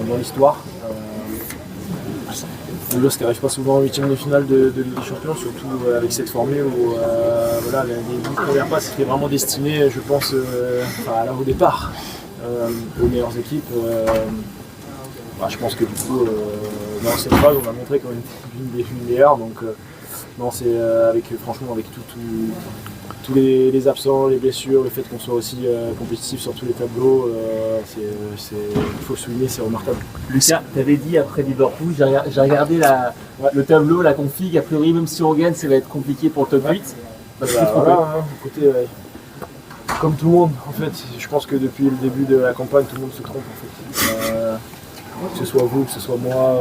dans l'histoire. Le LOSC n'arrive pas souvent en huitième de finale de Ligue des Champions, surtout avec cette formule où voilà, les 10 premières passes étaient vraiment destinées, je pense, au départ, aux meilleures équipes. Je pense que du coup, dans cette phase, on a montré qu'on était une des meilleures. Donc, non, c'est franchement, avec tous les absents, les blessures, le fait qu'on soit aussi compétitif sur tous les tableaux, il faut le souligner, c'est remarquable. Lucas, tu avais dit après Liverpool, j'ai regardé le tableau, la config, a priori même si on gagne, ça va être compliqué pour le top 8. Écoutez, comme tout le monde, en fait, je pense que depuis le début de la campagne, tout le monde se trompe en fait. Que ce soit vous, que ce soit moi,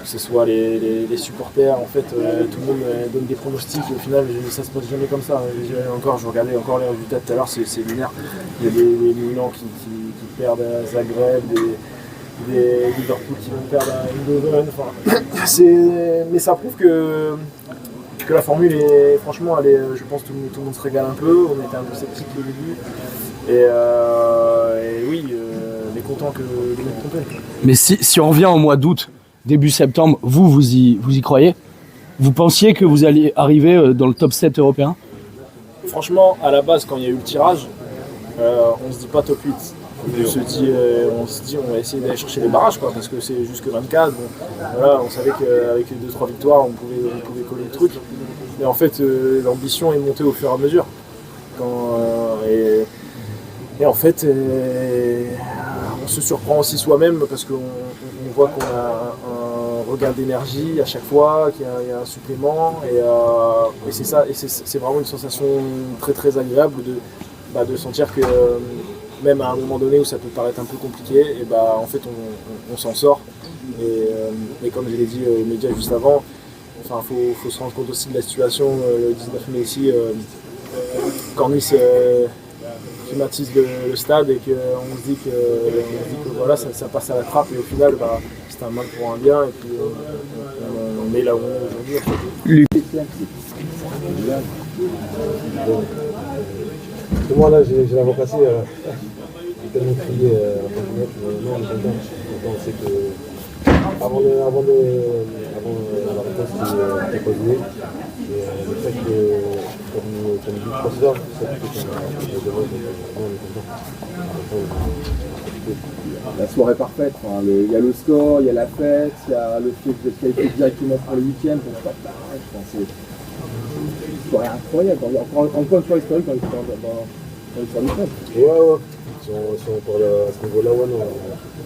que ce soit les supporters, en fait, tout le monde donne des pronostics et au final, ça se passe jamais comme ça. Je regardais encore les résultats tout à l'heure, c'est lunaire. Il y a des Milan qui perdent à Zagreb, des Liverpool qui vont perdre à Eindhoven. Mais ça prouve que la formule est, franchement, je pense que tout le monde se régale un peu. On était un peu sceptique au début. Et oui, on est content de nous tromper. Mais si on revient au mois d'août, début septembre, vous y croyez? Vous pensiez que vous alliez arriver dans le top 7 européen? Franchement, à la base, quand il y a eu le tirage, on se dit pas top 8. On se dit on va essayer d'aller chercher les barrages, quoi, parce que c'est jusque 24. Bon, voilà, on savait qu'avec 2-3 victoires, on pouvait coller le truc. Mais en fait, l'ambition est montée au fur et à mesure. Et en fait, on se surprend aussi soi-même parce qu'on voit qu'on a un regain d'énergie à chaque fois, qu'il y a un supplément. Et c'est ça, et c'est vraiment une sensation très très agréable de sentir que même à un moment donné où ça peut paraître un peu compliqué, et en fait on s'en sort. Et comme je l'ai dit aux médias juste avant, faut se rendre compte aussi de la situation. Le 19 mai ici, quand Nice climatise le stade et qu'on se dit que voilà, ça passe à la trappe et au final c'est un mal pour un bien et puis on est là où on est aujourd'hui. Moi là j'ai la voix cassée, j'ai tellement crié à la fenêtre, non on est content, c'est que avant la réponse qui était posée, le fait qu'on nous dit 3 heures, c'est qu'on est content. La soirée parfaite, il y a le score, il y a la fête, il y a le fait que vous êtes qualifié directement pour le week-end, je pense que c'est une soirée incroyable, encore une fois historique dans l'histoire du club. Ouais, si on parle à ce niveau-là, ouais, non.